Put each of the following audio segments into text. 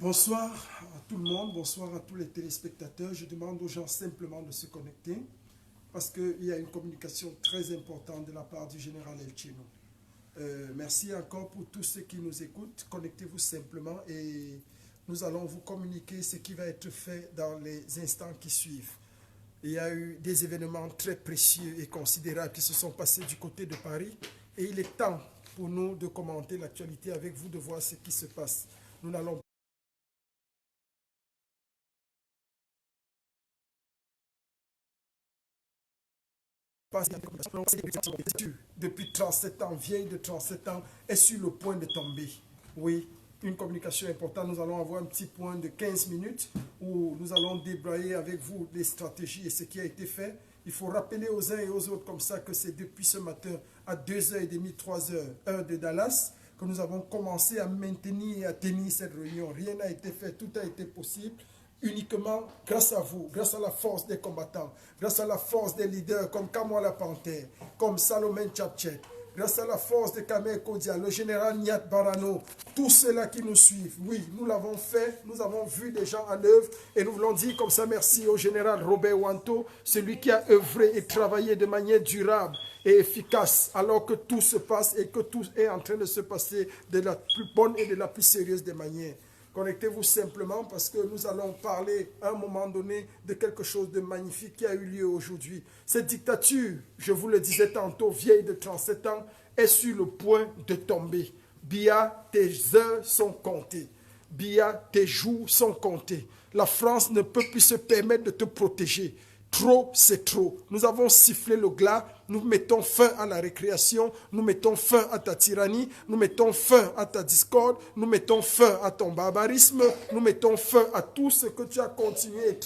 Bonsoir à tout le monde, bonsoir à tous les téléspectateurs. Je demande aux gens simplement de se connecter parce qu'il y a une communication très importante de la part du général El Chino. Merci encore pour tous ceux qui nous écoutent. Connectez-vous simplement et nous allons vous communiquer ce qui va être fait dans les instants qui suivent. Il y a eu des événements très précieux et considérables qui se sont passés du côté de Paris et il est temps pour nous de commenter l'actualité avec vous, de voir ce qui se passe. Nous n'allons depuis 37 ans, vieille de 37 ans, est sur le point de tomber. Oui, une communication importante. Nous allons avoir un petit point de 15 minutes où nous allons débrayer avec vous les stratégies et ce qui a été fait. Il faut rappeler aux uns et aux autres comme ça que c'est depuis ce matin à 2h30, 3h, heure de Dallas, que nous avons commencé à maintenir et à tenir cette réunion. Rien n'a été fait, tout a été possible uniquement grâce à vous, grâce à la force des combattants, grâce à la force des leaders comme Kamwa la Panthère, comme Salomon Tchatchet, grâce à la force de Kamel Kodia, le général Niat Barano, tous ceux-là qui nous suivent. Oui, nous l'avons fait, nous avons vu des gens en œuvre et nous voulons dire comme ça merci au général Robert Wanto, celui qui a œuvré et travaillé de manière durable et efficace alors que tout se passe et que tout est en train de se passer de la plus bonne et de la plus sérieuse des manières. Connectez-vous simplement parce que nous allons parler à un moment donné de quelque chose de magnifique qui a eu lieu aujourd'hui. Cette dictature, je vous le disais tantôt, vieille de 37 ans, est sur le point de tomber. Biya, tes heures sont comptées. Biya, tes jours sont comptés. La France ne peut plus se permettre de te protéger. Trop, c'est trop. Nous avons sifflé le glas, nous mettons fin à la récréation, nous mettons fin à ta tyrannie, nous mettons fin à ta discorde, nous mettons fin à ton barbarisme, nous mettons fin à tout ce que tu as continué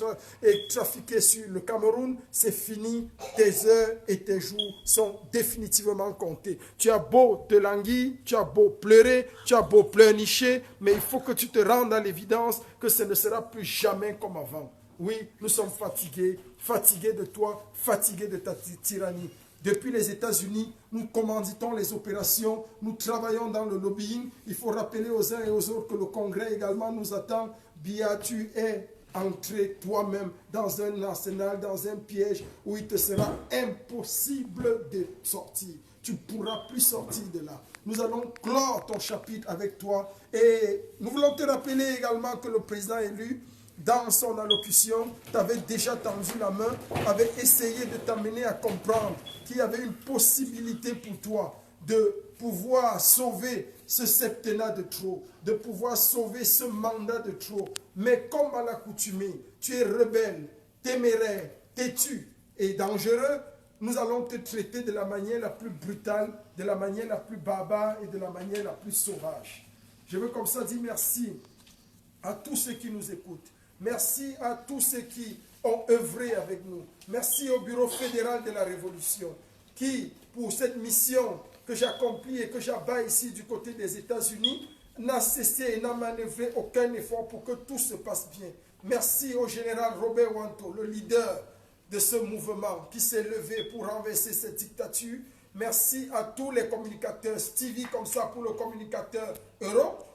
et trafiqué sur le Cameroun. C'est fini, tes heures et tes jours sont définitivement comptés. Tu as beau te languir, tu as beau pleurer, tu as beau pleurnicher, mais il faut que tu te rendes à l'évidence que ce ne sera plus jamais comme avant. Oui, nous sommes fatigués, fatigués de toi, fatigués de ta tyrannie. Depuis les États-Unis, nous commanditons les opérations, nous travaillons dans le lobbying. Il faut rappeler aux uns et aux autres que le Congrès également nous attend. Biya, tu es entré toi-même dans un arsenal, dans un piège où il te sera impossible de sortir. Tu ne pourras plus sortir de là. Nous allons clore ton chapitre avec toi et nous voulons te rappeler également que le président élu, dans son allocution, t'avait déjà tendu la main, avait essayé de t'amener à comprendre qu'il y avait une possibilité pour toi de pouvoir sauver ce septennat de trop, de pouvoir sauver ce mandat de trop. Mais comme à l'accoutumée, tu es rebelle, téméraire, têtu et dangereux, nous allons te traiter de la manière la plus brutale, de la manière la plus barbare et de la manière la plus sauvage. Je veux comme ça dire merci à tous ceux qui nous écoutent. Merci à tous ceux qui ont œuvré avec nous. Merci au Bureau fédéral de la Révolution qui, pour cette mission que j'accomplis et que j'abats ici du côté des États-Unis, n'a cessé et n'a manœuvré aucun effort pour que tout se passe bien. Merci au général Robert Wanto, le leader de ce mouvement qui s'est levé pour renverser cette dictature. Merci à tous les communicateurs, Stevie comme ça pour le communicateur Europe.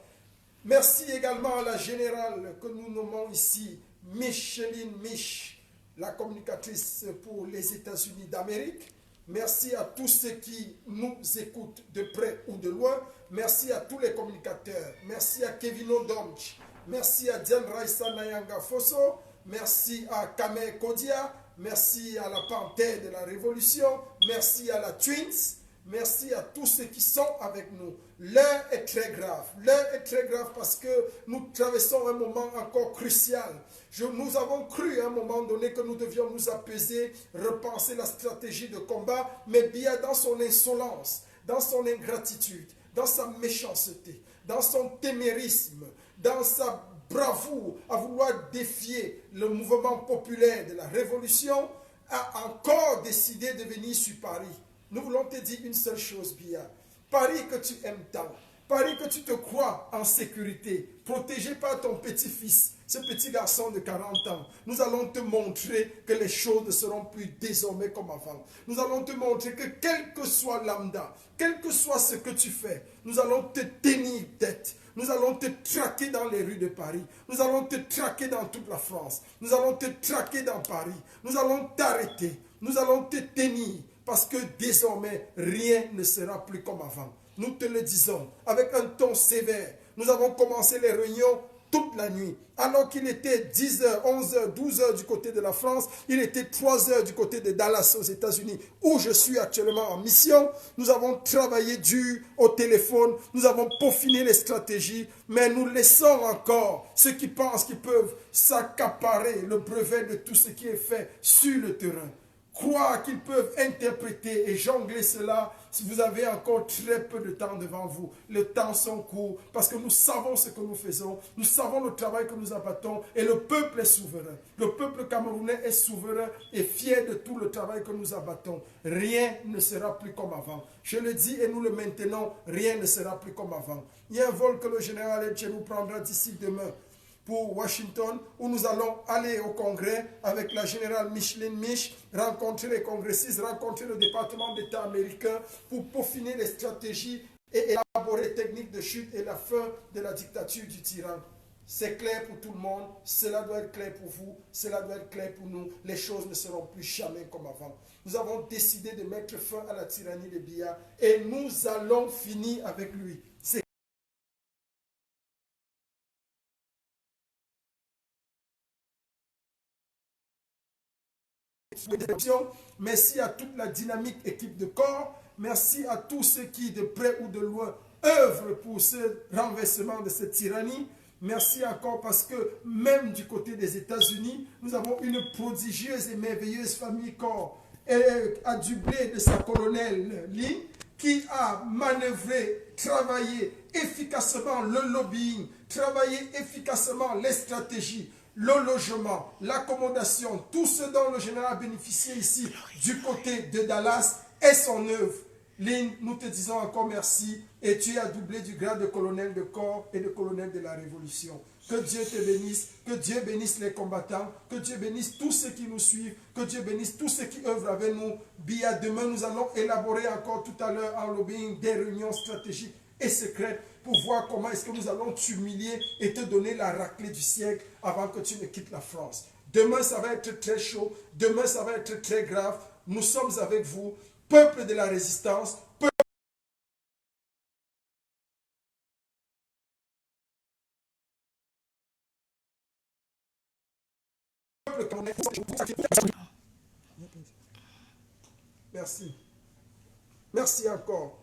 Merci également à la générale que nous nommons ici, Micheline Mich, la communicatrice pour les États-Unis d'Amérique. Merci à tous ceux qui nous écoutent de près ou de loin. Merci à tous les communicateurs. Merci à Kevin O'Donch. Merci à Diane Raissa Nayanga Fosso. Merci à Kamel Kodia. Merci à la Panthère de la Révolution. Merci à la Twins. Merci à tous ceux qui sont avec nous. L'heure est très grave. L'heure est très grave parce que nous traversons un moment encore crucial. Nous avons cru à un moment donné que nous devions nous apaiser, repenser la stratégie de combat, mais bien dans son insolence, dans son ingratitude, dans sa méchanceté, dans son témérisme, dans sa bravoure à vouloir défier le mouvement populaire de la Révolution, a encore décidé de venir sur Paris. Nous voulons te dire une seule chose, Biya. Paris que tu aimes tant, Paris que tu te crois en sécurité, protégé par ton petit-fils, ce petit garçon de 40 ans. Nous allons te montrer que les choses ne seront plus désormais comme avant. Nous allons te montrer que quel que soit lambda, quel que soit ce que tu fais, nous allons te tenir tête. Nous allons te traquer dans les rues de Paris. Nous allons te traquer dans toute la France. Nous allons te traquer dans Paris. Nous allons t'arrêter. Nous allons te tenir. Parce que désormais, rien ne sera plus comme avant. Nous te le disons avec un ton sévère. Nous avons commencé les réunions toute la nuit. Alors qu'il était 10h, 11h, 12h du côté de la France, il était 3h du côté de Dallas aux États-Unis, où je suis actuellement en mission. Nous avons travaillé dur au téléphone, nous avons peaufiné les stratégies, mais nous laissons encore ceux qui pensent qu'ils peuvent s'accaparer le brevet de tout ce qui est fait sur le terrain. Croire qu'ils peuvent interpréter et jongler cela, si vous avez encore très peu de temps devant vous. Le temps sont court parce que nous savons ce que nous faisons, nous savons le travail que nous abattons et le peuple est souverain. Le peuple camerounais est souverain et fier de tout le travail que nous abattons. Rien ne sera plus comme avant. Je le dis et nous le maintenons, rien ne sera plus comme avant. Il y a un vol que le général Etche nous prendra d'ici demain pour Washington, où nous allons aller au Congrès avec la générale Micheline Mich, rencontrer les congressistes, rencontrer le département d'État américain pour peaufiner les stratégies et élaborer les techniques de chute et la fin de la dictature du tyran. C'est clair pour tout le monde, cela doit être clair pour vous, cela doit être clair pour nous. Les choses ne seront plus jamais comme avant. Nous avons décidé de mettre fin à la tyrannie de Biya et nous allons finir avec lui. Merci à toute la dynamique équipe de corps. Merci à tous ceux qui, de près ou de loin, œuvrent pour ce renversement de cette tyrannie. Merci encore parce que même du côté des États-Unis, nous avons une prodigieuse et merveilleuse famille corps, adjublée de sa colonelle Lin, qui a manœuvré, travaillé efficacement le lobbying, travaillé efficacement les stratégies, le logement, l'accommodation, tout ce dont le général a bénéficié ici du côté de Dallas est son œuvre. Lynn, nous te disons encore merci et tu es doublé du grade de colonel de corps et de colonel de la Révolution. Que Dieu te bénisse, que Dieu bénisse les combattants, que Dieu bénisse tous ceux qui nous suivent, que Dieu bénisse tous ceux qui œuvrent avec nous. Bia, demain nous allons élaborer encore tout à l'heure en lobbying des réunions stratégiques et secrètes pour voir comment est-ce que nous allons t'humilier et te donner la raclée du siècle avant que tu ne quittes la France. Demain, ça va être très chaud. Demain, ça va être très grave. Nous sommes avec vous, peuple de la résistance, peuple camerounais. Merci. Merci encore.